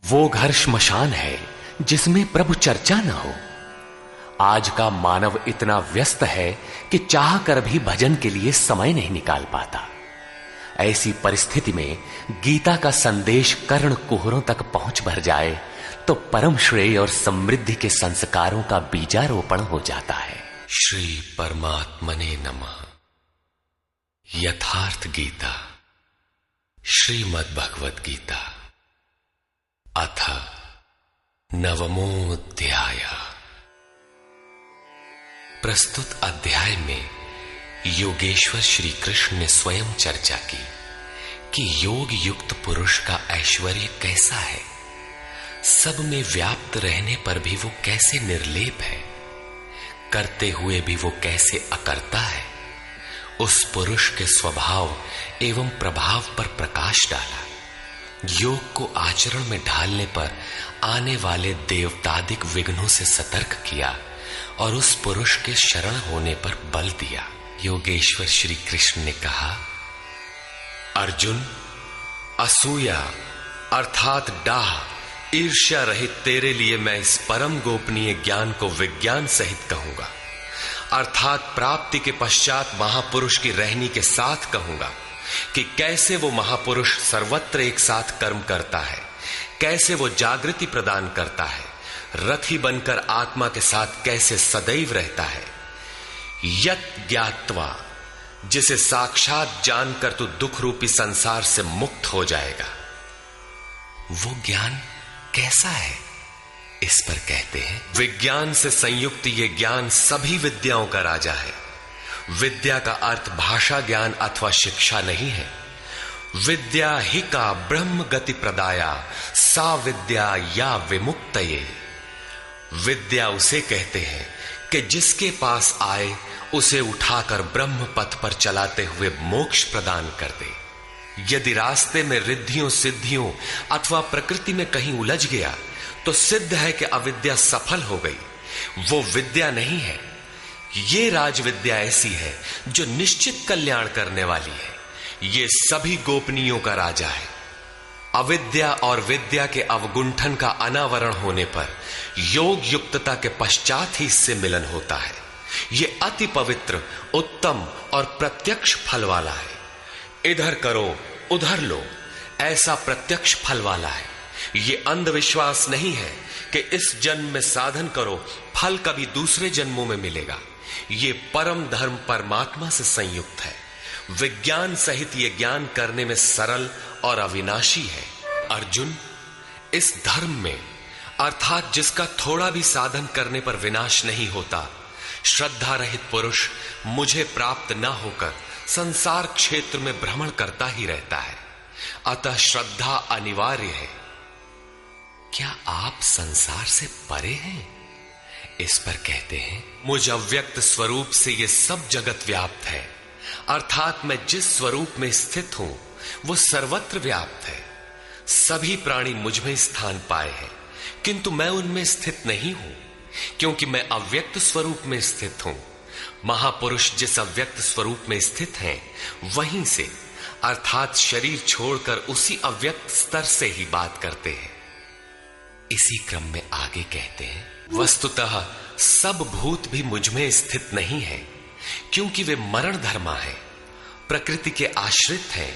वो घर श्मशान है जिसमें प्रभु चर्चा न हो। आज का मानव इतना व्यस्त है कि चाह कर भी भजन के लिए समय नहीं निकाल पाता। ऐसी परिस्थिति में गीता का संदेश कर्ण कुहरों तक पहुंच भर जाए तो परम श्रेय और समृद्धि के संस्कारों का बीजारोपण हो जाता है। श्री परमात्मने नमः। यथार्थ गीता श्रीमद् भगवद गीता अथ नवमोऽध्याय। प्रस्तुत अध्याय में योगेश्वर श्री कृष्ण ने स्वयं चर्चा की कि योग युक्त पुरुष का ऐश्वर्य कैसा है, सब में व्याप्त रहने पर भी वो कैसे निर्लेप है, करते हुए भी वो कैसे अकर्ता है। उस पुरुष के स्वभाव एवं प्रभाव पर प्रकाश डाला। योग को आचरण में ढालने पर आने वाले देवतादिक विघ्नों से सतर्क किया और उस पुरुष के शरण होने पर बल दिया। योगेश्वर श्री कृष्ण ने कहा, अर्जुन, असूया अर्थात डाह, ईर्ष्या रहित तेरे लिए मैं इस परम गोपनीय ज्ञान को विज्ञान सहित कहूंगा, अर्थात प्राप्ति के पश्चात महापुरुष की रहनी के साथ कहूंगा कि कैसे वो महापुरुष सर्वत्र एक साथ कर्म करता है, कैसे वो जागृति प्रदान करता है, रथी बनकर आत्मा के साथ कैसे सदैव रहता है। यत् ज्ञात्वा, जिसे साक्षात जानकर तू दुख रूपी संसार से मुक्त हो जाएगा। वो ज्ञान कैसा है, इस पर कहते हैं, विज्ञान से संयुक्त ये ज्ञान सभी विद्याओं का राजा है। विद्या का अर्थ भाषा ज्ञान अथवा शिक्षा नहीं है। विद्या ही का ब्रह्म गति प्रदाया सा विद्या या विमुक्तये। विद्या उसे कहते हैं कि जिसके पास आए उसे उठाकर ब्रह्म पथ पर चलाते हुए मोक्ष प्रदान कर दे। यदि रास्ते में रिद्धियों सिद्धियों अथवा प्रकृति में कहीं उलझ गया तो सिद्ध है कि अविद्या सफल हो गई। वो विद्या नहीं है। ये राज विद्या ऐसी है जो निश्चित कल्याण करने वाली है। ये सभी गोपनीयों का राजा है। अविद्या और विद्या के अवगुंठन का अनावरण होने पर योग युक्तता के पश्चात ही इससे मिलन होता है। ये अति पवित्र, उत्तम और प्रत्यक्ष फल वाला है। इधर करो उधर लो, ऐसा प्रत्यक्ष फल वाला है। ये अंधविश्वास नहीं है कि इस जन्म में साधन करो, फल कभी दूसरे जन्मों में मिलेगा। ये परम धर्म परमात्मा से संयुक्त है। विज्ञान सहित ये ज्ञान करने में सरल और अविनाशी है। अर्जुन, इस धर्म में अर्थात जिसका थोड़ा भी साधन करने पर विनाश नहीं होता, श्रद्धा रहित पुरुष मुझे प्राप्त न होकर संसार क्षेत्र में भ्रमण करता ही रहता है। अतः श्रद्धा अनिवार्य है। क्या आप संसार से परे हैं, इस पर कहते हैं, मुझ अव्यक्त स्वरूप से ये सब जगत व्याप्त है। अर्थात मैं जिस स्वरूप में स्थित हूं वो सर्वत्र व्याप्त है। सभी प्राणी मुझ में स्थान पाए हैं, किंतु मैं उनमें स्थित नहीं हूं, क्योंकि मैं अव्यक्त स्वरूप में स्थित हूं। महापुरुष जिस अव्यक्त स्वरूप में स्थित हैं, वहीं से अर्थात शरीर छोड़कर उसी अव्यक्त स्तर से ही बात करते हैं। इसी क्रम में आगे कहते हैं, वस्तुतः सब भूत भी मुझ में स्थित नहीं है, क्योंकि वे मरण धर्मा है, प्रकृति के आश्रित हैं।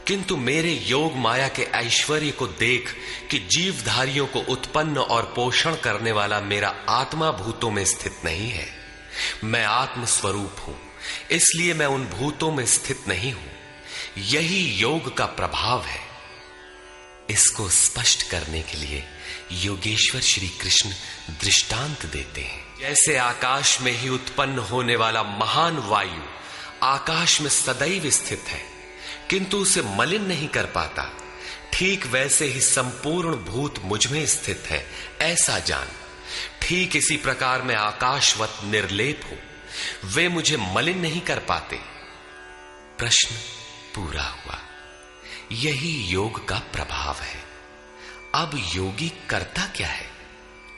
किंतु मेरे योग माया के ऐश्वर्य को देख कि जीवधारियों को उत्पन्न और पोषण करने वाला मेरा आत्मा भूतों में स्थित नहीं है। मैं आत्म स्वरूप हूं, इसलिए मैं उन भूतों में स्थित नहीं हूं। यही योग का प्रभाव है। इसको स्पष्ट करने के लिए योगेश्वर श्री कृष्ण दृष्टांत देते हैं। जैसे आकाश में ही उत्पन्न होने वाला महान वायु आकाश में सदैव स्थित है, किंतु उसे मलिन नहीं कर पाता, ठीक वैसे ही संपूर्ण भूत मुझ में स्थित है, ऐसा जान। ठीक इसी प्रकार मैं आकाशवत निर्लेप हूं, वे मुझे मलिन नहीं कर पाते। प्रश्न पूरा हुआ। यही योग का प्रभाव है। अब योगी करता क्या है,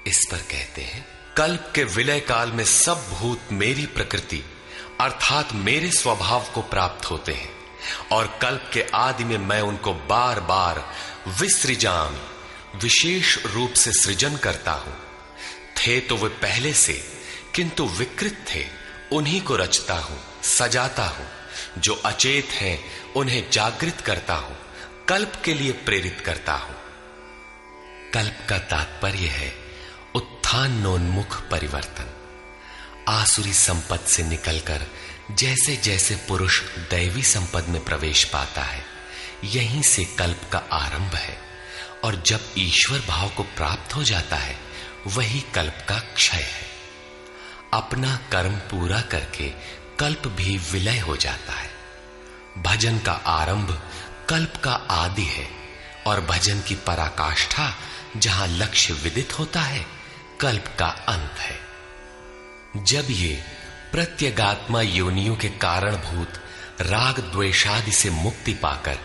इस पर कहते हैं, कल्प के विलय काल में सब भूत मेरी प्रकृति अर्थात मेरे स्वभाव को प्राप्त होते हैं और कल्प के आदि में मैं उनको बार बार विसृजामि विशेष रूप से सृजन करता हूं। थे तो वे पहले से, किंतु विकृत थे, उन्हीं को रचता हूं, सजाता हूं। जो अचेत हैं उन्हें जागृत करता हूं, कल्प के लिए प्रेरित करता हूं। कल्प का तात्पर्य है उत्थानोन्मुख परिवर्तन। आसुरी संपद से निकलकर जैसे जैसे पुरुष दैवी संपद में प्रवेश पाता है, यहीं से कल्प का आरंभ है। और जब ईश्वर भाव को प्राप्त हो जाता है, वही कल्प का क्षय है। अपना कर्म पूरा करके कल्प भी विलय हो जाता है। भजन का आरंभ कल्प का आदि है, और भजन की पराकाष्ठा जहां लक्ष्य विदित होता है, कल्प का अंत है। जब ये प्रत्यगात्मा योनियों के कारणभूत राग द्वेषादि से मुक्ति पाकर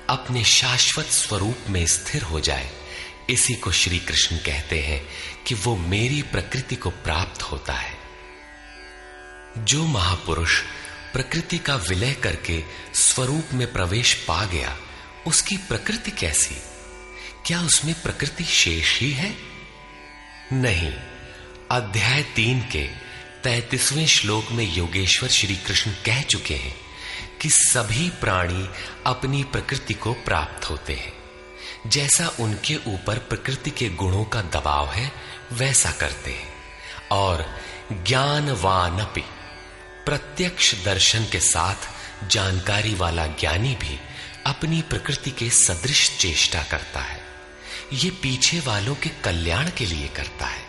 अपने शाश्वत स्वरूप में स्थिर हो जाए, इसी को श्री कृष्ण कहते हैं कि वो मेरी प्रकृति को प्राप्त होता है। जो महापुरुष प्रकृति का विलय करके स्वरूप में प्रवेश पा गया, उसकी प्रकृति कैसी? क्या उसमें प्रकृति शेष ही है? नहीं। अध्याय 3 के 33वें श्लोक में योगेश्वर श्री कृष्ण कह चुके हैं कि सभी प्राणी अपनी प्रकृति को प्राप्त होते हैं। जैसा उनके ऊपर प्रकृति के गुणों का दबाव है, वैसा करते हैं। और ज्ञानवानपि, प्रत्यक्ष दर्शन के साथ जानकारी वाला ज्ञानी भी अपनी प्रकृति के सदृश चेष्टा करता है। ये पीछे वालों के कल्याण के लिए करता है।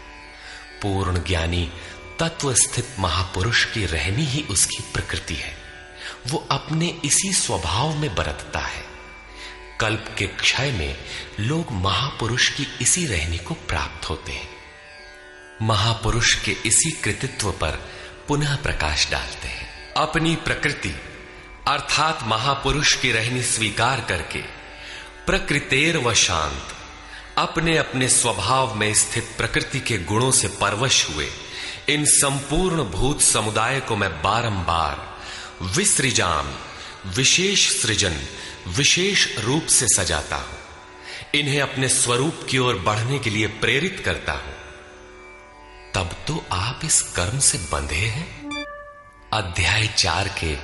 पूर्ण ज्ञानी तत्व स्थित महापुरुष की रहनी ही उसकी प्रकृति है। वो अपने इसी स्वभाव में बरतता है। कल्प के क्षय में लोग महापुरुष की इसी रहनी को प्राप्त होते हैं। महापुरुष के इसी कृतित्व पर पुनः प्रकाश डालते हैं। अपनी प्रकृति अर्थात महापुरुष की रहनी स्वीकार करके प्रकृतेर्व शांत, अपने अपने स्वभाव में स्थित प्रकृति के गुणों से परवश हुए इन संपूर्ण भूत समुदाय को मैं बारंबार विसृजाम, विशेष सृजन, विशेष रूप से सजाता हूं। इन्हें अपने स्वरूप की ओर बढ़ने के लिए प्रेरित करता हूं। तब तो आप इस कर्म से बंधे हैं। अध्याय 4 के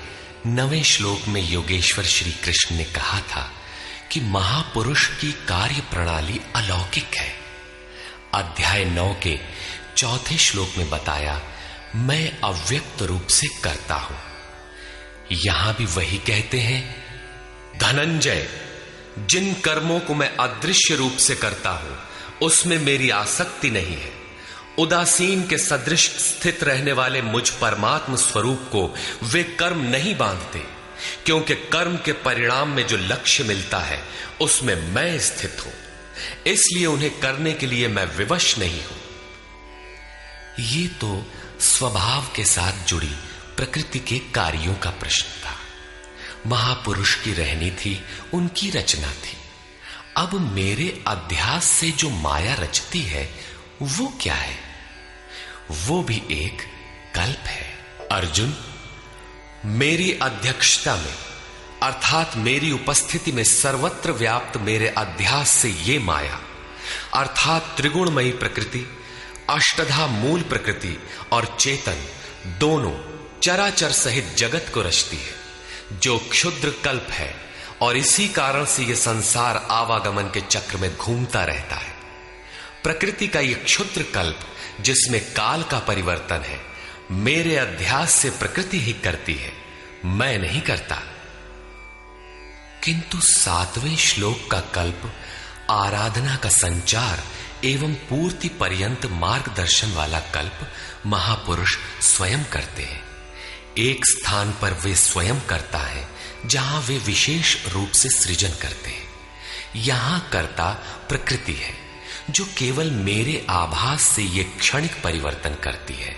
9वें श्लोक में योगेश्वर श्री कृष्ण ने कहा था कि महापुरुष की कार्य प्रणाली अलौकिक है। अध्याय 9 के 4थे श्लोक में बताया, मैं अव्यक्त रूप से करता हूं। यहां भी वही कहते हैं, धनंजय, जिन कर्मों को मैं अदृश्य रूप से करता हूं, उसमें मेरी आसक्ति नहीं है। उदासीन के सदृश स्थित रहने वाले मुझ परमात्म स्वरूप को वे कर्म नहीं बांधते, क्योंकि कर्म के परिणाम में जो लक्ष्य मिलता है, उसमें मैं स्थित हूं। इसलिए उन्हें करने के लिए मैं विवश नहीं हूं। ये तो स्वभाव के साथ जुड़ी प्रकृति के कार्यों का प्रश्न था। महापुरुष की रहनी थी, उनकी रचना थी। अब मेरे अध्यास से जो माया रचती है, वो क्या है? वो भी एक कल्प है। अर्जुन, मेरी अध्यक्षता में अर्थात मेरी उपस्थिति में सर्वत्र व्याप्त मेरे अध्यास से ये माया अर्थात त्रिगुणमयी प्रकृति, अष्टधा मूल प्रकृति और चेतन दोनों चराचर सहित जगत को रचती है, जो क्षुद्र कल्प है। और इसी कारण से यह संसार आवागमन के चक्र में घूमता रहता है। प्रकृति का यह क्षुद्र कल्प, जिसमें काल का परिवर्तन है, मेरे अध्यास से प्रकृति ही करती है, मैं नहीं करता। किंतु 7वें श्लोक का कल्प आराधना का संचार एवं पूर्ति पर्यंत मार्गदर्शन वाला कल्प महापुरुष स्वयं करते हैं। एक स्थान पर वे स्वयं करता है जहां वे विशेष रूप से सृजन करते हैं। यहां कर्ता प्रकृति है, जो केवल मेरे आभास से ये क्षणिक परिवर्तन करती है,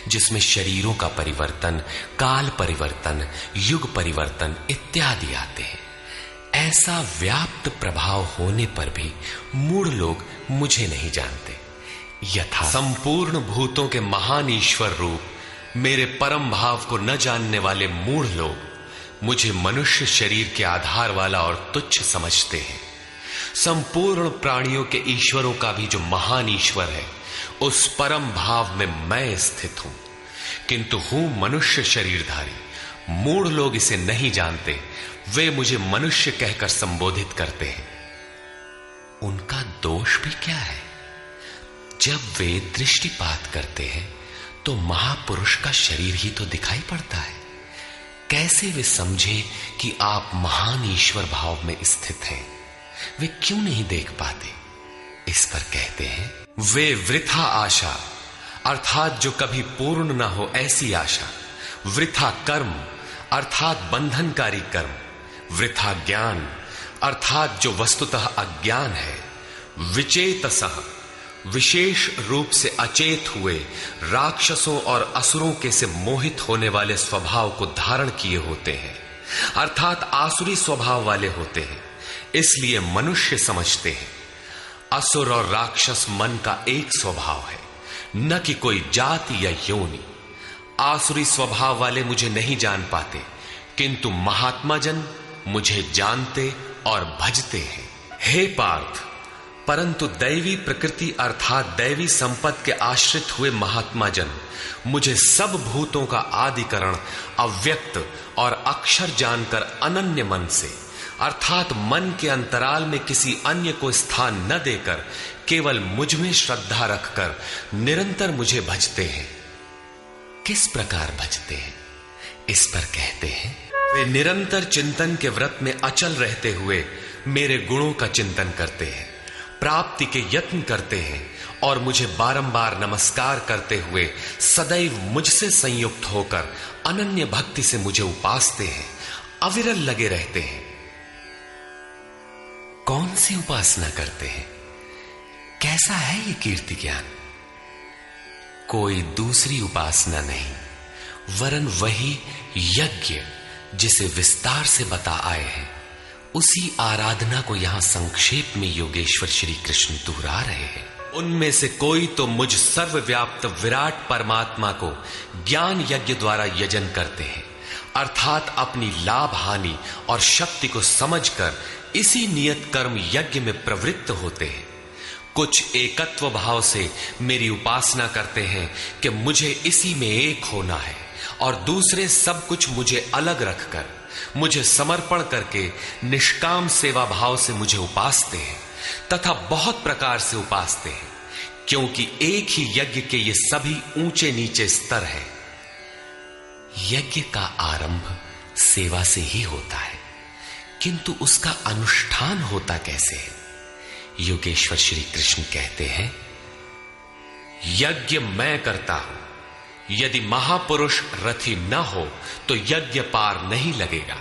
जिसमें शरीरों का परिवर्तन, काल परिवर्तन, युग परिवर्तन इत्यादि आते हैं। ऐसा व्याप्त प्रभाव होने पर भी मूढ़ लोग मुझे नहीं जानते। यथा संपूर्ण भूतों के महान ईश्वर रूप मेरे परम भाव को न जानने वाले मूढ़ लोग मुझे मनुष्य शरीर के आधार वाला और तुच्छ समझते हैं। संपूर्ण प्राणियों के ईश्वरों का भी जो महान ईश्वर है, उस परम भाव में मैं स्थित हूं, किंतु हूं मनुष्य शरीरधारी। मूढ़ लोग इसे नहीं जानते, वे मुझे मनुष्य कहकर संबोधित करते हैं। उनका दोष भी क्या है? जब वे दृष्टिपात करते हैं तो महापुरुष का शरीर ही तो दिखाई पड़ता है। कैसे वे समझे कि आप महान ईश्वर भाव में स्थित हैं? वे क्यों नहीं देख पाते? इस पर कहते हैं, वे वृथा आशा, अर्थात जो कभी पूर्ण ना हो ऐसी आशा, वृथा कर्म अर्थात बंधनकारी कर्म, वृथा ज्ञान अर्थात जो वस्तुतः अज्ञान है, विचेतसः विशेष रूप से अचेत हुए राक्षसों और असुरों के से मोहित होने वाले स्वभाव को धारण किए होते हैं, अर्थात आसुरी स्वभाव वाले होते हैं। इसलिए मनुष्य समझते हैं असुर और राक्षस मन का एक स्वभाव है, न कि कोई जाति या योनि। आसुरी स्वभाव वाले मुझे नहीं जान पाते, किंतु महात्मा जन मुझे जानते और भजते हैं। हे पार्थ, परंतु दैवी प्रकृति अर्थात दैवी संपत्ति के आश्रित हुए महात्मा जन मुझे सब भूतों का आदिकरण अव्यक्त और अक्षर जानकर अनन्य मन से, अर्थात मन के अंतराल में किसी अन्य को स्थान न देकर केवल मुझ में श्रद्धा रखकर निरंतर मुझे भजते हैं। किस प्रकार भजते हैं? इस पर कहते हैं, वे निरंतर चिंतन के व्रत में अचल रहते हुए मेरे गुणों का चिंतन करते हैं, प्राप्ति के यत्न करते हैं और मुझे बारंबार नमस्कार करते हुए सदैव मुझसे संयुक्त होकर अनन्य भक्ति से मुझे उपासते हैं, अविरल लगे रहते हैं। कौन सी उपासना करते हैं? कैसा है ये कीर्ति ज्ञान? कोई दूसरी उपासना नहीं, वरन वही यज्ञ जिसे विस्तार से बता आए हैं, उसी आराधना को यहां संक्षेप में योगेश्वर श्री कृष्ण दोहरा रहे हैं। उनमें से कोई तो मुझ सर्वव्याप्त विराट परमात्मा को ज्ञान यज्ञ द्वारा यजन करते हैं, अर्थात अपनी लाभ हानि और शक्ति को समझकर इसी नियत कर्म यज्ञ में प्रवृत्त होते हैं। कुछ एकत्व भाव से मेरी उपासना करते हैं कि मुझे इसी में एक होना है, और दूसरे सब कुछ मुझे अलग रखकर मुझे समर्पण करके निष्काम सेवा भाव से मुझे उपासते हैं तथा बहुत प्रकार से उपासते हैं, क्योंकि एक ही यज्ञ के ये सभी ऊंचे नीचे स्तर हैं। यज्ञ का आरंभ सेवा से ही होता है, किंतु उसका अनुष्ठान होता कैसे है? योगेश्वर श्री कृष्ण कहते हैं, यज्ञ मैं करता हूं। यदि महापुरुष रथी न हो तो यज्ञ पार नहीं लगेगा।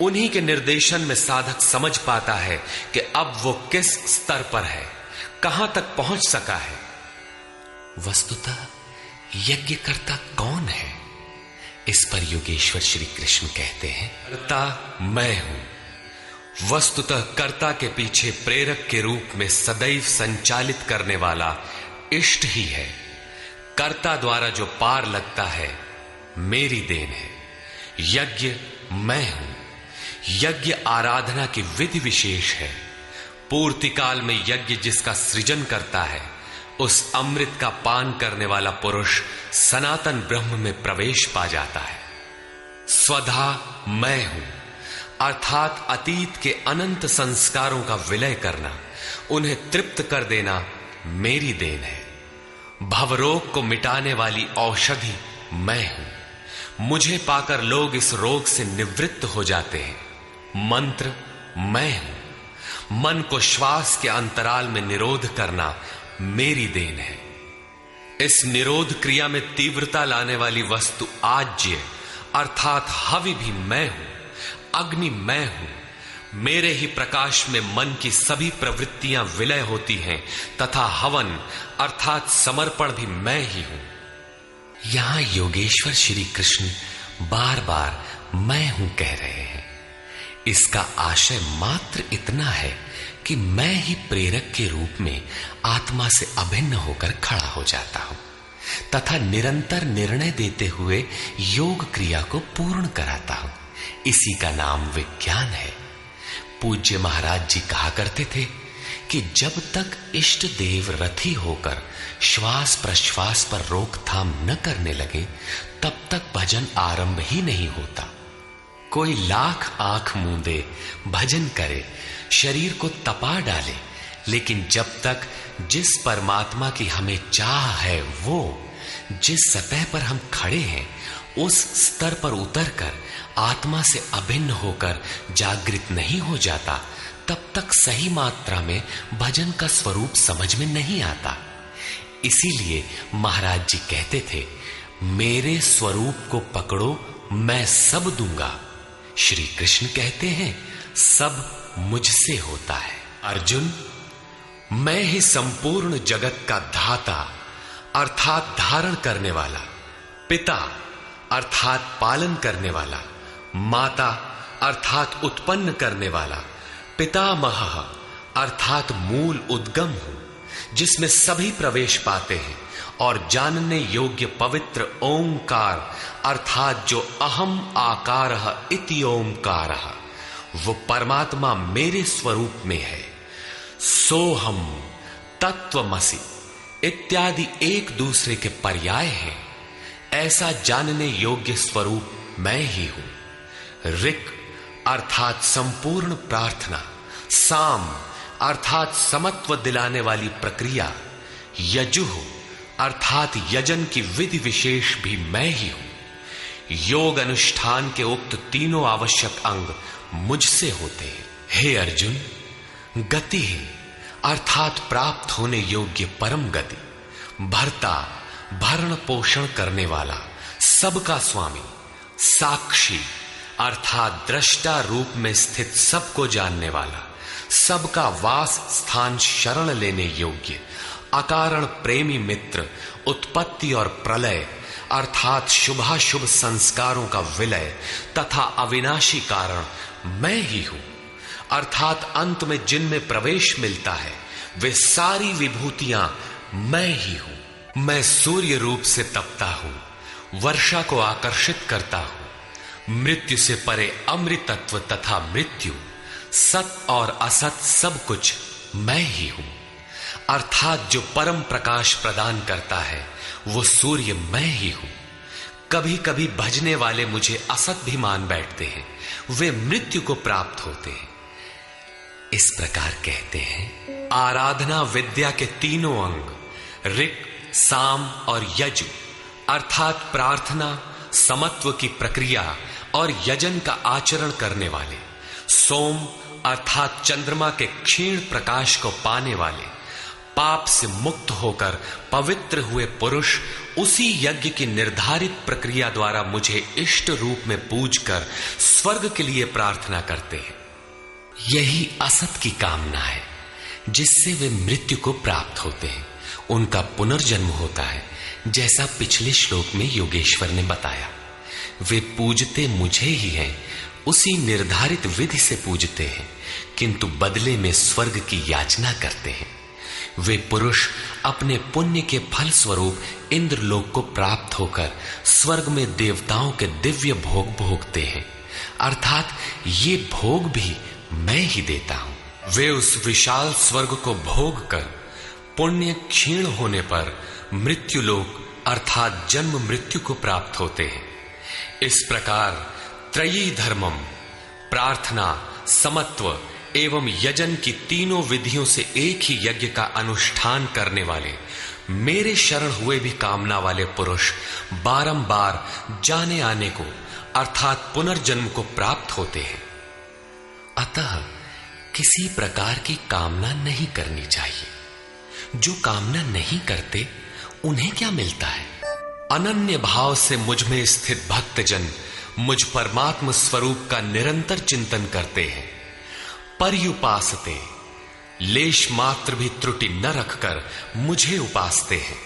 उन्हीं के निर्देशन में साधक समझ पाता है कि अब वो किस स्तर पर है, कहां तक पहुंच सका है। वस्तुतः यज्ञ कर्ता कौन है? इस पर योगेश्वर श्री कृष्ण कहते हैं, कर्ता मैं हूं। वस्तुतः कर्ता के पीछे प्रेरक के रूप में सदैव संचालित करने वाला इष्ट ही है। कर्ता द्वारा जो पार लगता है मेरी देन है। यज्ञ मैं हूं। यज्ञ आराधना की विधि विशेष है। पूर्ति काल में यज्ञ जिसका सृजन करता है, उस अमृत का पान करने वाला पुरुष सनातन ब्रह्म में प्रवेश पा जाता है। स्वधा मैं हूं, अर्थात अतीत के अनंत संस्कारों का विलय करना, उन्हें तृप्त कर देना मेरी देन है। भवरोग को मिटाने वाली औषधि मैं हूं। मुझे पाकर लोग इस रोग से निवृत्त हो जाते हैं। मंत्र मैं हूं। मन को श्वास के अंतराल में निरोध करना मेरी देन है। इस निरोध क्रिया में तीव्रता लाने वाली वस्तु आज्य अर्थात हवि भी मैं हूं। अग्नि मैं हूं। मेरे ही प्रकाश में मन की सभी प्रवृत्तियां विलय होती हैं तथा हवन अर्थात समर्पण भी मैं ही हूं। यहां योगेश्वर श्री कृष्ण बार बार मैं हूं कह रहे हैं। इसका आशय मात्र इतना है कि मैं ही प्रेरक के रूप में आत्मा से अभिन्न होकर खड़ा हो जाता हूं तथा निरंतर निर्णय देते हुए योग क्रिया को पूर्ण कराता हूं। इसी का नाम विज्ञान है। पूज्य महाराज जी कहा करते थे कि जब तक इष्ट देव रथी होकर श्वास प्रश्वास पर रोकथाम न करने लगे तब तक भजन आरंभ ही नहीं होता। कोई लाख आंख मूंदे भजन करे, शरीर को तपा डाले, लेकिन जब तक जिस परमात्मा की हमें चाह है वो जिस सतह पर हम खड़े हैं उस स्तर पर उतरकर आत्मा से अभिन्न होकर जागृत नहीं हो जाता, तब तक सही मात्रा में भजन का स्वरूप समझ में नहीं आता। इसीलिए महाराज जी कहते थे, मेरे स्वरूप को पकड़ो, मैं सब दूंगा। श्री कृष्ण कहते हैं, सब मुझसे होता है। अर्जुन, मैं ही संपूर्ण जगत का धाता अर्थात धारण करने वाला, पिता अर्थात पालन करने वाला, माता अर्थात उत्पन्न करने वाला, पितामह अर्थात मूल उद्गम हूं, जिसमें सभी प्रवेश पाते हैं, और जानने योग्य पवित्र ओंकार अर्थात जो अहम आकारः इति ओंकारः, वो परमात्मा मेरे स्वरूप में है। सोहम, तत्वमसि इत्यादि एक दूसरे के पर्याय हैं। ऐसा जानने योग्य स्वरूप मैं ही हूं। ऋक् अर्थात संपूर्ण प्रार्थना, साम अर्थात समत्व दिलाने वाली प्रक्रिया, यजुः अर्थात यजन की विधि विशेष भी मैं ही हूं। योग अनुष्ठान के उक्त तीनों आवश्यक अंग मुझसे होते हैं। हे अर्जुन, गति अर्थात प्राप्त होने योग्य परम गति, भर्ता भरण पोषण करने वाला, सबका स्वामी, साक्षी अर्थात दृष्टा रूप में स्थित सबको जानने वाला, सबका वास स्थान शरण लेने योग्य, अकारण प्रेमी मित्र, उत्पत्ति और प्रलय अर्थात शुभाशुभ संस्कारों का विलय तथा अविनाशी कारण मैं ही हूं। अर्थात अंत में जिनमें प्रवेश मिलता है वे सारी विभूतियां मैं ही हूं। मैं सूर्य रूप से तपता हूं, वर्षा को आकर्षित करता हूं, मृत्यु से परे अमृतत्व तथा मृत्यु, सत और असत सब कुछ मैं ही हूं। अर्थात जो परम प्रकाश प्रदान करता है वो सूर्य मैं ही हूं। कभी कभी भजने वाले मुझे असत भी मान बैठते हैं, वे मृत्यु को प्राप्त होते हैं। इस प्रकार कहते हैं, आराधना विद्या के तीनों अंग ऋक्, साम और यजु अर्थात प्रार्थना, समत्व की प्रक्रिया और यजन का आचरण करने वाले, सोम अर्थात चंद्रमा के क्षीण प्रकाश को पाने वाले, पाप से मुक्त होकर पवित्र हुए पुरुष उसी यज्ञ की निर्धारित प्रक्रिया द्वारा मुझे इष्ट रूप में पूजकर स्वर्ग के लिए प्रार्थना करते हैं। यही असत की कामना है जिससे वे मृत्यु को प्राप्त होते हैं, उनका पुनर्जन्म होता है, जैसा पिछले श्लोक में योगेश्वर ने बताया। वे पूजते मुझे ही हैं, उसी निर्धारित विधि से पूजते हैं, किंतु बदले में स्वर्ग की याचना करते हैं। वे पुरुष अपने पुण्य के फल स्वरूप इंद्रलोक को प्राप्त होकर स्वर्ग में देवताओं के दिव्य भोग भोगते हैं, अर्थात ये भोग भी मैं ही देता हूं। वे उस विशाल स्वर्ग को भोग कर पुण्य क्षीण होने पर मृत्युलोक अर्थात जन्म मृत्यु को प्राप्त होते हैं। इस प्रकार त्रयी धर्मम, प्रार्थना, समत्व एवं यजन की तीनों विधियों से एक ही यज्ञ का अनुष्ठान करने वाले मेरे शरण हुए भी कामना वाले पुरुष बारंबार जाने आने को अर्थात पुनर्जन्म को प्राप्त होते हैं। अतः किसी प्रकार की कामना नहीं करनी चाहिए। जो कामना नहीं करते उन्हें क्या मिलता है? अनन्य भाव से मुझ में स्थित भक्तजन मुझ परमात्म स्वरूप का निरंतर चिंतन करते हैं। पर्युपासते, लेश मात्र भी त्रुटि न रखकर मुझे उपासते हैं।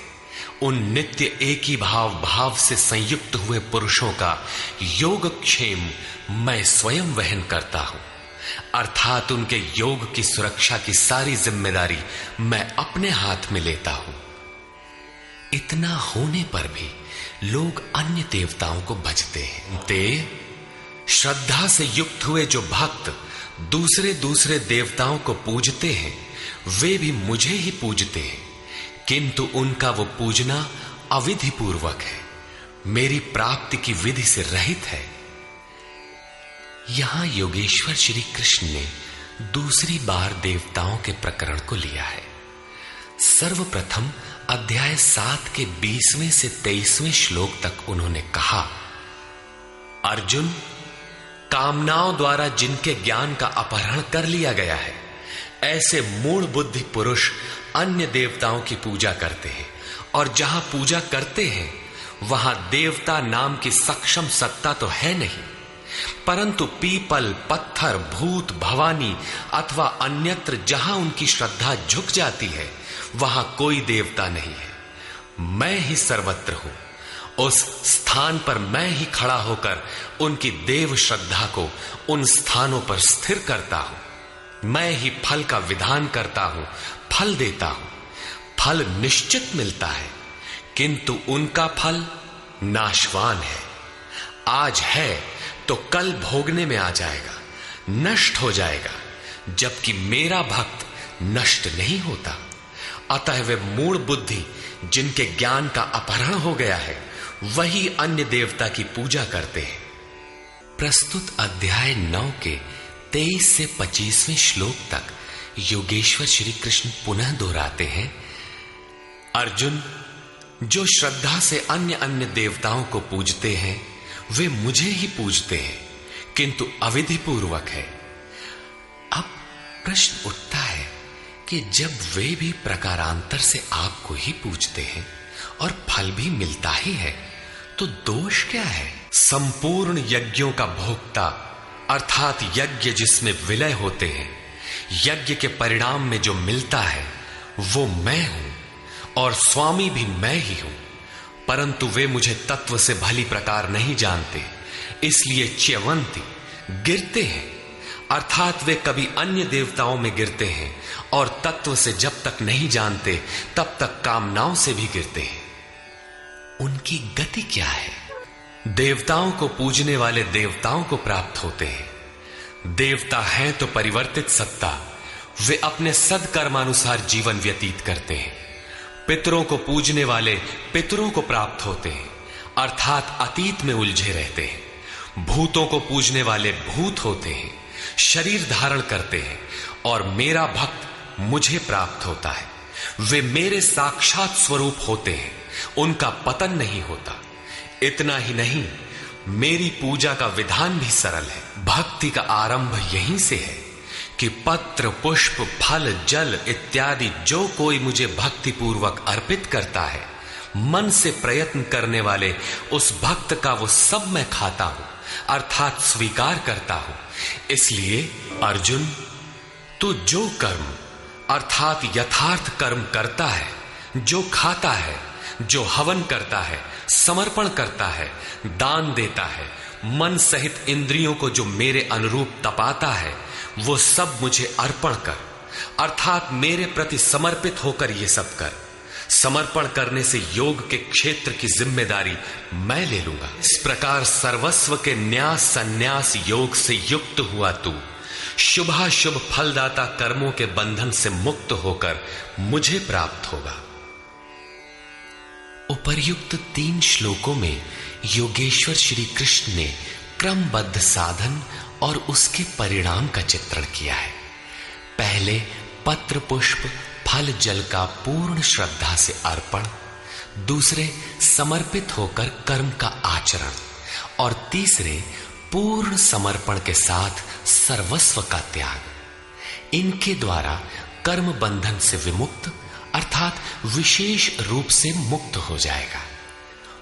उन नित्य एक ही भाव से संयुक्त हुए पुरुषों का योगक्षेम मैं स्वयं वहन करता हूं, अर्थात उनके योग की सुरक्षा की सारी जिम्मेदारी मैं अपने हाथ में लेता हूं। इतना होने पर भी लोग अन्य देवताओं को भजते हैं। ते श्रद्धा से युक्त हुए जो भक्त दूसरे दूसरे देवताओं को पूजते हैं, वे भी मुझे ही पूजते हैं, किंतु उनका वो पूजना अविधि पूर्वक है, मेरी प्राप्ति की विधि से रहित है। यहां योगेश्वर श्री कृष्ण ने दूसरी बार देवताओं के प्रकरण को लिया है। सर्वप्रथम अध्याय 7 के 20वें से 23वें श्लोक तक उन्होंने कहा, अर्जुन, कामनाओं द्वारा जिनके ज्ञान का अपहरण कर लिया गया है, ऐसे मूढ़ बुद्धि पुरुष अन्य देवताओं की पूजा करते हैं, और जहां पूजा करते हैं वहां देवता नाम की सक्षम सत्ता तो है नहीं, परंतु पीपल, पत्थर, भूत, भवानी अथवा अन्यत्र जहां उनकी श्रद्धा झुक जाती है वहां कोई देवता नहीं है। मैं ही सर्वत्र हूं, उस स्थान पर मैं ही खड़ा होकर उनकी देव श्रद्धा को उन स्थानों पर स्थिर करता हूं। मैं ही फल का विधान करता हूं, फल देता हूं। फल निश्चित मिलता है, किंतु उनका फल नाशवान है। आज है तो कल भोगने में आ जाएगा, नष्ट हो जाएगा, जबकि मेरा भक्त नष्ट नहीं होता। अतः वे मूढ़ बुद्धि जिनके ज्ञान का अपहरण हो गया है, वही अन्य देवता की पूजा करते हैं। प्रस्तुत अध्याय 9 के 23 से 25वें श्लोक तक योगेश्वर श्री कृष्ण पुनः दोहराते हैं, अर्जुन, जो श्रद्धा से अन्य अन्य देवताओं को पूजते हैं वे मुझे ही पूजते हैं, किंतु अविधि पूर्वक है। अब प्रश्न उठता है कि जब वे भी प्रकारांतर से आपको ही पूजते हैं और फल भी मिलता ही है, तो दोष क्या है? संपूर्ण यज्ञों का भोक्ता अर्थात यज्ञ जिसमें विलय होते हैं, यज्ञ के परिणाम में जो मिलता है वो मैं हूं और स्वामी भी मैं ही हूं, परंतु वे मुझे तत्व से भली प्रकार नहीं जानते, इसलिए च्यवंती गिरते हैं, अर्थात वे कभी अन्य देवताओं में गिरते हैं और तत्व से जब तक नहीं जानते तब तक कामनाओं से भी गिरते हैं। उनकी गति क्या है? देवताओं को पूजने वाले देवताओं को प्राप्त होते हैं। देवता हैं तो परिवर्तित सत्ता, वे अपने सदकर्मानुसार जीवन व्यतीत करते हैं। पितरों को पूजने वाले पितरों को प्राप्त होते हैं, अर्थात अतीत में उलझे रहते हैं। भूतों को पूजने वाले भूत होते हैं, शरीर धारण करते हैं, और मेरा भक्त मुझे प्राप्त होता है। वे मेरे साक्षात स्वरूप होते हैं, उनका पतन नहीं होता। इतना ही नहीं, मेरी पूजा का विधान भी सरल है। भक्ति का आरंभ यहीं से है कि पत्र, पुष्प, फल, जल इत्यादि जो कोई मुझे भक्ति पूर्वक अर्पित करता है, मन से प्रयत्न करने वाले उस भक्त का वो सब मैं खाता हूं, अर्थात स्वीकार करता हूं। इसलिए अर्जुन, तू जो कर्म अर्थात यथार्थ कर्म करता है, जो खाता है, जो हवन करता है, समर्पण करता है, दान देता है, मन सहित इंद्रियों को जो मेरे अनुरूप तपाता है, वो सब मुझे अर्पण कर, अर्थात मेरे प्रति समर्पित होकर ये सब कर। समर्पण करने से योग के क्षेत्र की जिम्मेदारी मैं ले लूंगा। इस प्रकार सर्वस्व के न्यास संन्यास योग से युक्त हुआ तू शुभाशुभ फलदाता कर्मों के बंधन से मुक्त होकर मुझे प्राप्त होगा। उपर्युक्त 3 श्लोकों में योगेश्वर श्री कृष्ण ने क्रमबद्ध साधन और उसके परिणाम का चित्रण किया है। पहले पत्र, पुष्प, फल, जल का पूर्ण श्रद्धा से अर्पण, दूसरे समर्पित होकर कर्म का आचरण, और तीसरे पूर्ण समर्पण के साथ सर्वस्व का त्याग। इनके द्वारा कर्म बंधन से विमुक्त अर्थात विशेष रूप से मुक्त हो जाएगा।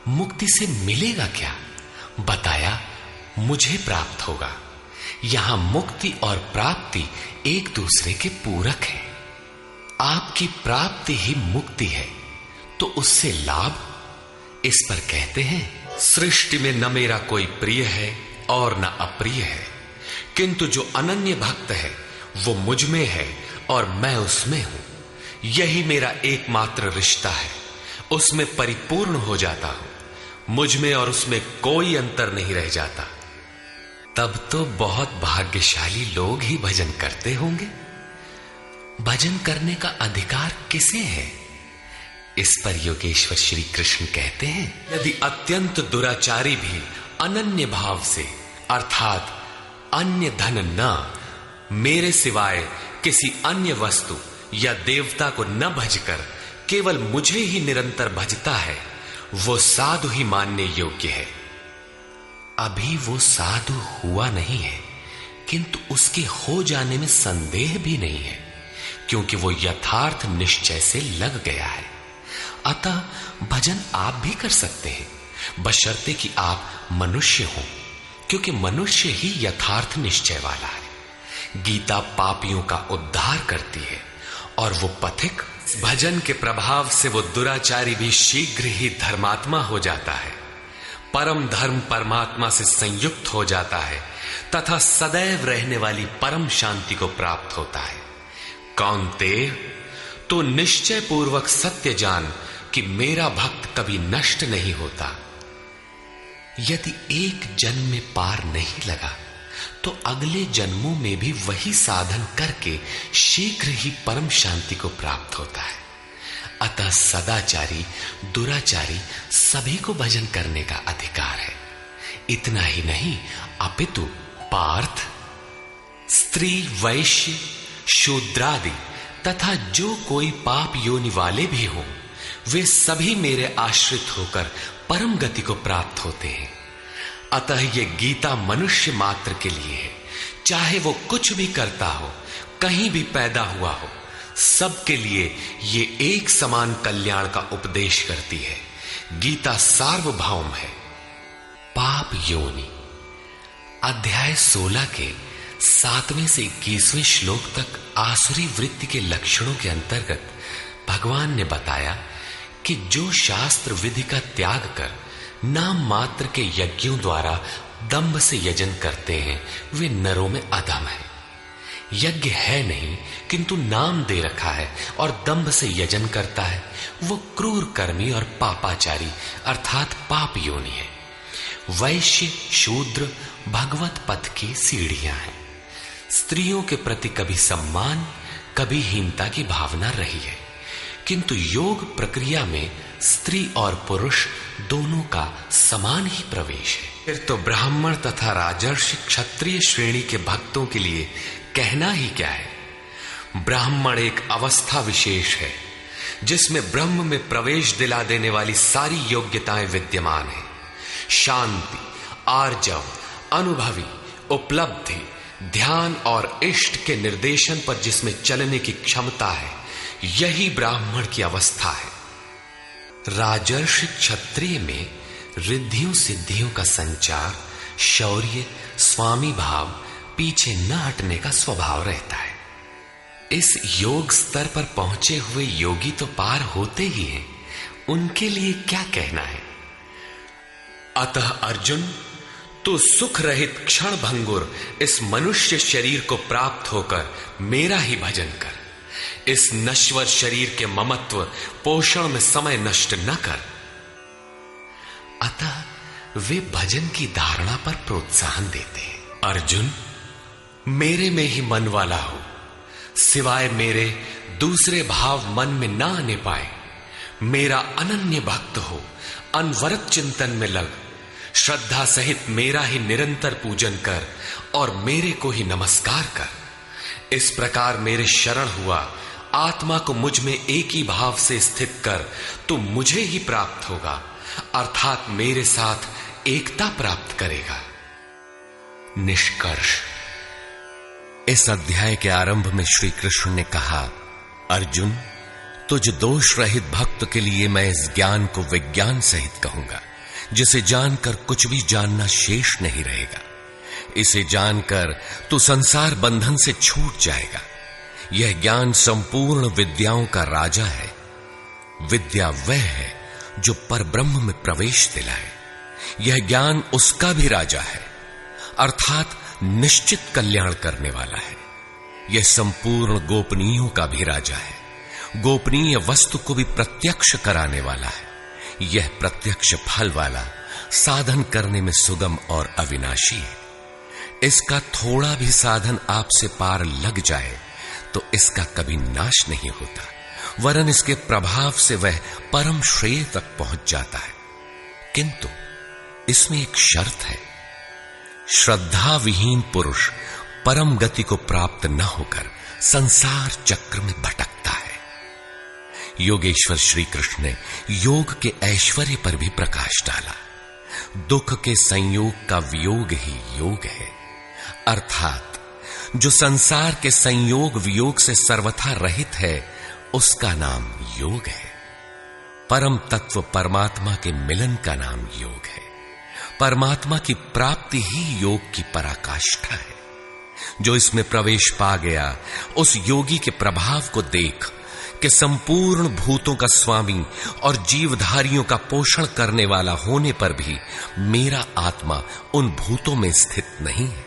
मुक्ति से मिलेगा क्या? बताया, मुझे प्राप्त होगा। यहां मुक्ति और प्राप्ति एक दूसरे के पूरक है। आपकी प्राप्ति ही मुक्ति है, तो उससे लाभ? इस पर कहते हैं, सृष्टि में न मेरा कोई प्रिय है और न अप्रिय है, किंतु जो अनन्य भक्त है वो मुझ में है और मैं उसमें हूं। यही मेरा एकमात्र रिश्ता है, उसमें परिपूर्ण हो जाता हूं। मुझ में और उसमें कोई अंतर नहीं रह जाता। तब तो बहुत भाग्यशाली लोग ही भजन करते होंगे। भजन करने का अधिकार किसे है? इस पर योगेश्वर श्री कृष्ण कहते हैं, यदि अत्यंत दुराचारी भी अनन्य भाव से अर्थात अन्य धन न मेरे सिवाय किसी अन्य वस्तु या देवता को न भजकर केवल मुझे ही निरंतर भजता है, वो साधु ही मानने योग्य है। अभी वो साधु हुआ नहीं है, किंतु उसके हो जाने में संदेह भी नहीं है, क्योंकि वो यथार्थ निश्चय से लग गया है। अतः भजन आप भी कर सकते हैं, बशर्ते कि आप मनुष्य हो, क्योंकि मनुष्य ही यथार्थ निश्चय वाला है। गीता पापियों का उद्धार करती है और वो पथिक भजन के प्रभाव से वो दुराचारी भी शीघ्र ही धर्मात्मा हो जाता है, परम धर्म परमात्मा से संयुक्त हो जाता है तथा सदैव रहने वाली परम शांति को प्राप्त होता है। कौन्तेय, तो निश्चय पूर्वक सत्य जान कि मेरा भक्त कभी नष्ट नहीं होता। यदि एक जन्म में पार नहीं लगा तो अगले जन्मों में भी वही साधन करके शीघ्र ही परम शांति को प्राप्त होता है। अतः सदाचारी दुराचारी सभी को भजन करने का अधिकार है। इतना ही नहीं, अपितु पार्थ, स्त्री, वैश्य, शूद्रादि तथा जो कोई पाप योनि वाले भी हों, वे सभी मेरे आश्रित होकर परम गति को प्राप्त होते हैं। अतः ये गीता मनुष्य मात्र के लिए है, चाहे वो कुछ भी करता हो, कहीं भी पैदा हुआ हो, सबके लिए ये एक समान कल्याण का उपदेश करती है। गीता सार्वभौम है। पाप योनि अध्याय 16 के 7वें से 21वें श्लोक तक आसुरी वृत्ति के लक्षणों के अंतर्गत भगवान ने बताया कि जो शास्त्र विधि का त्याग कर नाम मात्र के यज्ञों द्वारा दंभ से यजन करते हैं, वे नरों में अधम है। यज्ञ है नहीं किंतु नाम दे रखा है और दंभ से यजन करता है, वो क्रूर कर्मी और पापाचारी अर्थात पाप योनि है। वैश्य शूद्र भगवत पथ की सीढ़ियां हैं। स्त्रियों के प्रति कभी सम्मान कभी हीनता की भावना रही है, किंतु योग प्रक्रिया में स्त्री और पुरुष दोनों का समान ही प्रवेश है। फिर तो ब्राह्मण तथा राजर्षि क्षत्रिय श्रेणी के भक्तों के लिए कहना ही क्या है। ब्राह्मण एक अवस्था विशेष है जिसमें ब्रह्म में प्रवेश दिला देने वाली सारी योग्यताएं विद्यमान है। शांति, आर्जव, अनुभवी, उपलब्धि, ध्यान और इष्ट के निर्देशन पर जिसमें चलने की क्षमता है, यही ब्राह्मण की अवस्था है। राजर्षि क्षत्रिय में रिद्धियों सिद्धियों का संचार, शौर्य, स्वामी भाव, पीछे न हटने का स्वभाव रहता है। इस योग स्तर पर पहुंचे हुए योगी तो पार होते ही हैं, उनके लिए क्या कहना है। अतः अर्जुन, तू सुख रहित क्षण भंगुर इस मनुष्य शरीर को प्राप्त होकर मेरा ही भजन कर। इस नश्वर शरीर के ममत्व पोषण में समय नष्ट न कर। अतः वे भजन की धारणा पर प्रोत्साहन देते हैं। अर्जुन, मेरे में ही मन वाला हो, सिवाय मेरे दूसरे भाव मन में ना आने पाए। मेरा अनन्य भक्त हो, अनवरत चिंतन में लग, श्रद्धा सहित मेरा ही निरंतर पूजन कर और मेरे को ही नमस्कार कर। इस प्रकार मेरे शरण हुआ, आत्मा को मुझ में एक ही भाव से स्थित कर, तो मुझे ही प्राप्त होगा, अर्थात मेरे साथ एकता प्राप्त करेगा। निष्कर्ष, इस अध्याय के आरंभ में श्री कृष्ण ने कहा, अर्जुन, तुझ दोष रहित भक्त के लिए मैं इस ज्ञान को विज्ञान सहित कहूंगा, जिसे जानकर कुछ भी जानना शेष नहीं रहेगा। इसे जानकर तू संसार बंधन से छूट जाएगा। यह ज्ञान संपूर्ण विद्याओं का राजा है। विद्या वह है जो परब्रह्म में प्रवेश दिलाए। यह ज्ञान उसका भी राजा है, अर्थात निश्चित कल्याण करने वाला है। यह संपूर्ण गोपनीयों का भी राजा है। गोपनीय वस्तु को भी प्रत्यक्ष कराने वाला है। यह प्रत्यक्ष फल वाला, साधन करने में सुगम और अविनाशी है। इसका थोड़ा भी साधन आपसे पार लग जाए तो इसका कभी नाश नहीं होता, वरन इसके प्रभाव से वह परम श्रेय तक पहुंच जाता है। किंतु इसमें एक शर्त है, श्रद्धा विहीन पुरुष परम गति को प्राप्त न होकर संसार चक्र में भटकता है। योगेश्वर श्री कृष्ण ने योग के ऐश्वर्य पर भी प्रकाश डाला। दुख के संयोग का वियोग ही योग है, अर्थात जो संसार के संयोग वियोग से सर्वथा रहित है उसका नाम योग है। परम तत्व परमात्मा के मिलन का नाम योग है। परमात्मा की प्राप्ति ही योग की पराकाष्ठा है। जो इसमें प्रवेश पा गया उस योगी के प्रभाव को देख कि संपूर्ण भूतों का स्वामी और जीवधारियों का पोषण करने वाला होने पर भी मेरा आत्मा उन भूतों में स्थित नहीं है।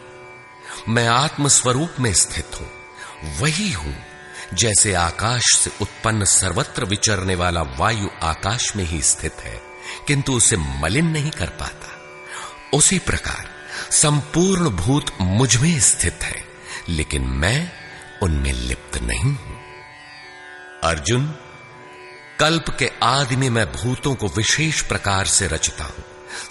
मैं आत्म स्वरूप में स्थित हूं, वही हूं जैसे आकाश से उत्पन्न सर्वत्र विचरने वाला वायु आकाश में ही स्थित है किंतु उसे मलिन नहीं कर पाता। उसी प्रकार संपूर्ण भूत मुझ में स्थित है, लेकिन मैं उनमें लिप्त नहीं हूं। अर्जुन, कल्प के आदि में मैं भूतों को विशेष प्रकार से रचता हूं,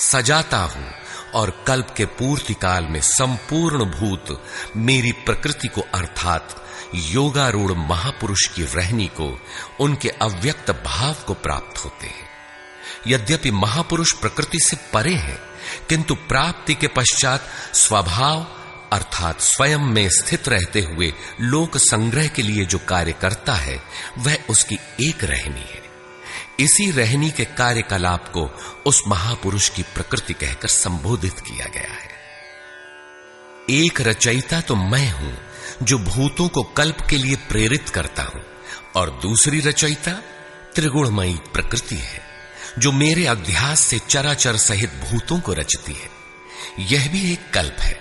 सजाता हूं और कल्प के पूर्ति काल में संपूर्ण भूत मेरी प्रकृति को अर्थात योगारूढ़ महापुरुष की रहनी को, उनके अव्यक्त भाव को प्राप्त होते हैं। यद्यपि महापुरुष प्रकृति से परे हैं, किंतु प्राप्ति के पश्चात स्वभाव अर्थात स्वयं में स्थित रहते हुए लोक संग्रह के लिए जो कार्य करता है वह उसकी एक रहनी है। इसी रहनी के कार्यकलाप को उस महापुरुष की प्रकृति कहकर संबोधित किया गया है। एक रचयिता तो मैं हूं जो भूतों को कल्प के लिए प्रेरित करता हूं, और दूसरी रचयिता त्रिगुणमयी प्रकृति है जो मेरे अध्यास से चराचर सहित भूतों को रचती है। यह भी एक कल्प है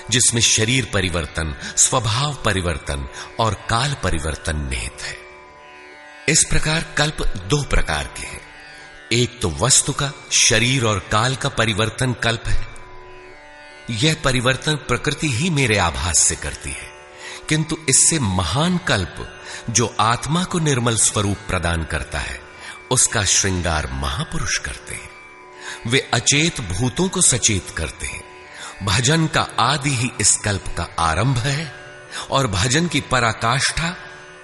जिसमें शरीर परिवर्तन, स्वभाव परिवर्तन और काल परिवर्तन निहित है। इस प्रकार कल्प दो प्रकार के हैं। एक तो वस्तु का, शरीर और काल का परिवर्तन कल्प है। यह परिवर्तन प्रकृति ही मेरे आभास से करती है, किंतु इससे महान कल्प जो आत्मा को निर्मल स्वरूप प्रदान करता है उसका श्रृंगार महापुरुष करते हैं। वे अचेत भूतों को सचेत करते हैं। भजन का आदि ही इस कल्प का आरंभ है और भजन की पराकाष्ठा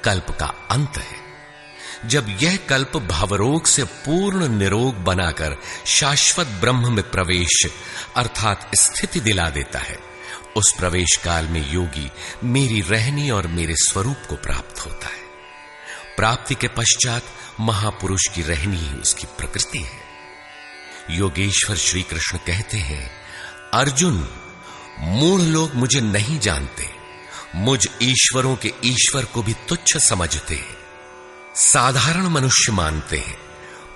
कल्प का अंत है। जब यह कल्प भवरोग से पूर्ण निरोग बनाकर शाश्वत ब्रह्म में प्रवेश अर्थात स्थिति दिला देता है, उस प्रवेश काल में योगी मेरी रहनी और मेरे स्वरूप को प्राप्त होता है। प्राप्ति के पश्चात महापुरुष की रहनी ही उसकी प्रकृति है। योगेश्वर श्री कृष्ण कहते हैं, अर्जुन, मूढ़ लोग मुझे नहीं जानते, मुझ ईश्वरों के ईश्वर को भी तुच्छ समझते हैं, साधारण मनुष्य मानते हैं।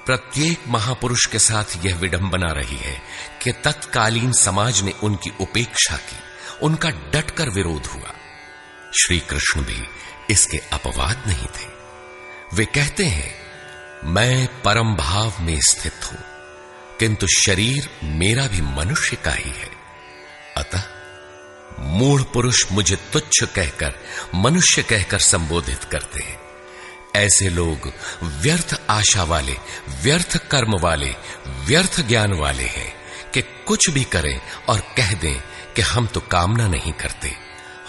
प्रत्येक महापुरुष के साथ यह विडंबना रही है कि तत्कालीन समाज ने उनकी उपेक्षा की, उनका डटकर विरोध हुआ। श्री कृष्ण भी इसके अपवाद नहीं थे। वे कहते हैं, मैं परम भाव में स्थित हूं, किंतु शरीर मेरा भी मनुष्य का ही है। अतः मूढ़ पुरुष मुझे तुच्छ कहकर, मनुष्य कहकर संबोधित करते हैं। ऐसे लोग व्यर्थ आशा वाले, व्यर्थ कर्म वाले, व्यर्थ ज्ञान वाले हैं कि कुछ भी करें और कह दें कि हम तो कामना नहीं करते,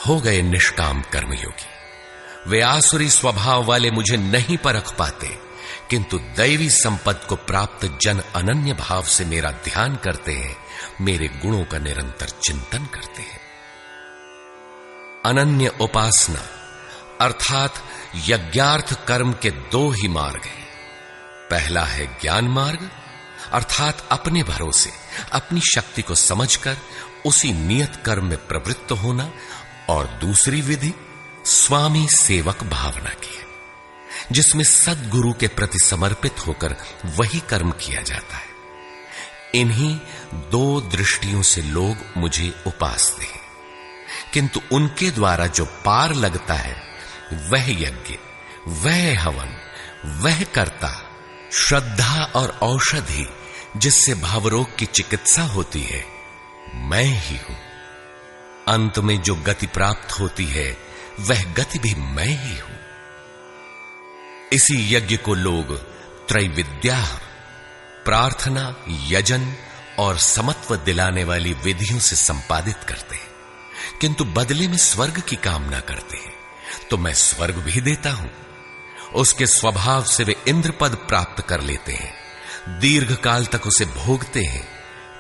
हो गए निष्काम कर्मयोगी। वे आसुरी स्वभाव वाले मुझे नहीं परख पाते, किंतु दैवी संपत्ति को प्राप्त जन अनन्य भाव से मेरा ध्यान करते हैं, मेरे गुणों का निरंतर चिंतन करते हैं। अनन्य उपासना अर्थात यज्ञार्थ कर्म के दो ही मार्ग हैं। पहला है ज्ञान मार्ग अर्थात अपने भरोसे, अपनी शक्ति को समझकर उसी नियत कर्म में प्रवृत्त होना, और दूसरी विधि स्वामी सेवक भावना की है, जिसमें सद्गुरु के प्रति समर्पित होकर वही कर्म किया जाता है। इन्हीं दो दृष्टियों से लोग मुझे उपासते हैं, किंतु उनके द्वारा जो पार लगता है वह यज्ञ, वह हवन, वह कर्ता, श्रद्धा और औषधि जिससे भावरोग की चिकित्सा होती है, मैं ही हूं। अंत में जो गति प्राप्त होती है वह गति भी मैं ही हूं। इसी यज्ञ को लोग त्रैविद्या, प्रार्थना, यजन और समत्व दिलाने वाली विधियों से संपादित करते हैं, किंतु बदले में स्वर्ग की कामना करते हैं, तो मैं स्वर्ग भी देता हूं। उसके स्वभाव से वे इंद्र पद प्राप्त कर लेते हैं, दीर्घ काल तक उसे भोगते हैं,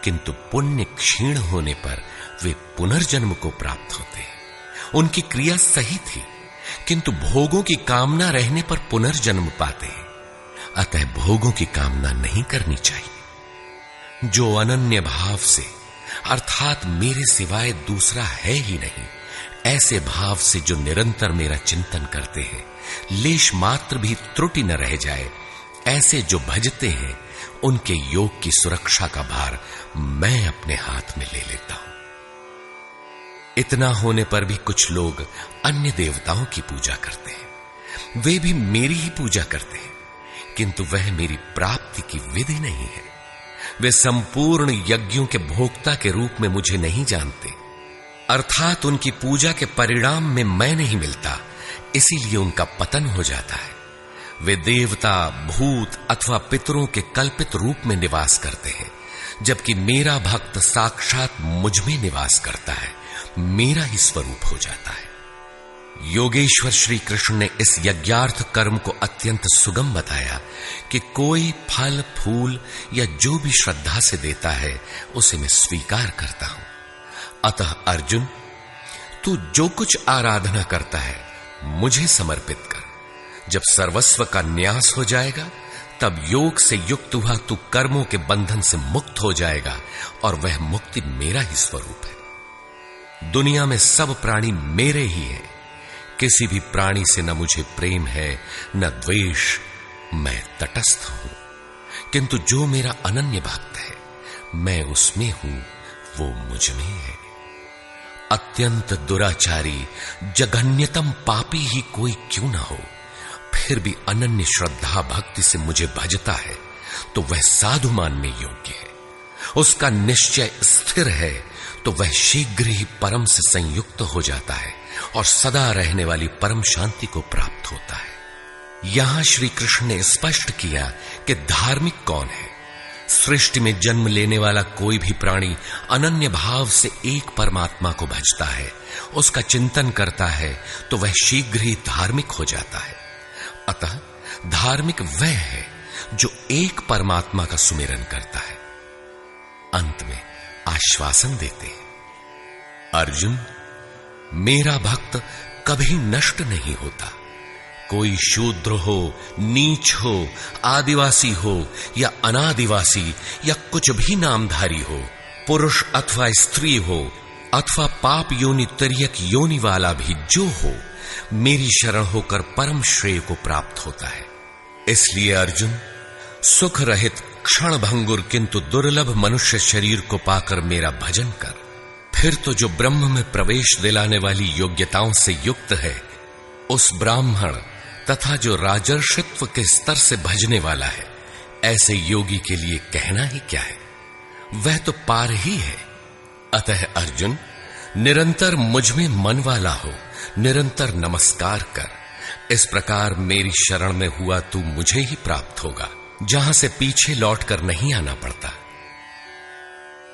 किंतु पुण्य क्षीण होने पर वे पुनर्जन्म को प्राप्त होते हैं। उनकी क्रिया सही थी, किंतु भोगों की कामना रहने पर पुनर्जन्म पाते हैं। अतः भोगों की कामना नहीं करनी चाहिए। जो अनन्य भाव से, अर्थात मेरे सिवाय दूसरा है ही नहीं, ऐसे भाव से जो निरंतर मेरा चिंतन करते हैं, लेश मात्र भी त्रुटि न रह जाए, ऐसे जो भजते हैं, उनके योग की सुरक्षा का भार मैं अपने हाथ में ले लेता हूं। इतना होने पर भी कुछ लोग अन्य देवताओं की पूजा करते हैं। वे भी मेरी ही पूजा करते हैं, किंतु वह मेरी प्राप्ति की विधि नहीं है। वे संपूर्ण यज्ञों के भोक्ता के रूप में मुझे नहीं जानते, अर्थात उनकी पूजा के परिणाम में मैं नहीं मिलता, इसीलिए उनका पतन हो जाता है। वे देवता, भूत अथवा पितरों के कल्पित रूप में निवास करते हैं, जबकि मेरा भक्त साक्षात मुझ में निवास करता है, मेरा ही स्वरूप हो जाता है। योगेश्वर श्री कृष्ण ने इस यज्ञार्थ कर्म को अत्यंत सुगम बताया कि कोई फल, फूल या जो भी श्रद्धा से देता है, उसे मैं स्वीकार करता हूं। अतः अर्जुन, तू जो कुछ आराधना करता है मुझे समर्पित कर। जब सर्वस्व का न्यास हो जाएगा, तब योग से युक्त हुआ तू कर्मों के बंधन से मुक्त हो जाएगा, और वह मुक्ति मेरा ही स्वरूप है। दुनिया में सब प्राणी मेरे ही हैं। किसी भी प्राणी से न मुझे प्रेम है न द्वेष, मैं तटस्थ हूं। किंतु जो मेरा अनन्य भक्त है, मैं उसमें हूं, वो मुझ में है। अत्यंत दुराचारी, जघन्यतम पापी ही कोई क्यों ना हो, फिर भी अनन्य श्रद्धा भक्ति से मुझे भजता है, तो वह साधु मानने योग्य है। उसका निश्चय स्थिर है, तो वह शीघ्र ही परम से संयुक्त हो जाता है और सदा रहने वाली परम शांति को प्राप्त होता है। यहां श्री कृष्ण ने स्पष्ट किया कि धार्मिक कौन है। सृष्टि में जन्म लेने वाला कोई भी प्राणी अनन्य भाव से एक परमात्मा को भजता है, उसका चिंतन करता है, तो वह शीघ्र ही धार्मिक हो जाता है। अतः धार्मिक वह है जो एक परमात्मा का सुमिरन करता है। अंत में आश्वासन देते हैं, अर्जुन, मेरा भक्त कभी नष्ट नहीं होता। कोई शूद्र हो, नीच हो, आदिवासी हो या अनादिवासी या कुछ भी नामधारी हो, पुरुष अथवा स्त्री हो, अथवा पाप योनि तिर्यक योनि वाला भी जो हो, मेरी शरण होकर परम श्रेय को प्राप्त होता है। इसलिए अर्जुन, सुख रहित क्षण भंगुर किंतु दुर्लभ मनुष्य शरीर को पाकर मेरा भजन कर। फिर तो जो ब्रह्म में प्रवेश दिलाने वाली योग्यताओं से युक्त है, उस ब्राह्मण तथा जो राजर्षित्व के स्तर से भजने वाला है, ऐसे योगी के लिए कहना ही क्या है, वह तो पार ही है। अतः अर्जुन, निरंतर मुझ में मन वाला हो, निरंतर नमस्कार कर। इस प्रकार मेरी शरण में हुआ तू मुझे ही प्राप्त होगा, जहां से पीछे लौटकर नहीं आना पड़ता।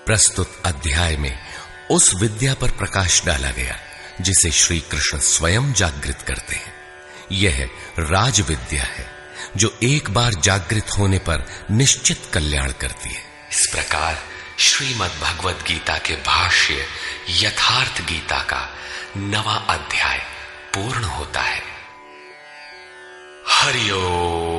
प्रस्तुत अध्याय में उस विद्या पर प्रकाश डाला गया जिसे श्री कृष्ण स्वयं जागृत करते हैं। यह राज विद्या है जो एक बार जागृत होने पर निश्चित कल्याण करती है। इस प्रकार श्रीमद् भगवद गीता के भाष्य यथार्थ गीता का 9वां अध्याय पूर्ण होता है। हरि ओम।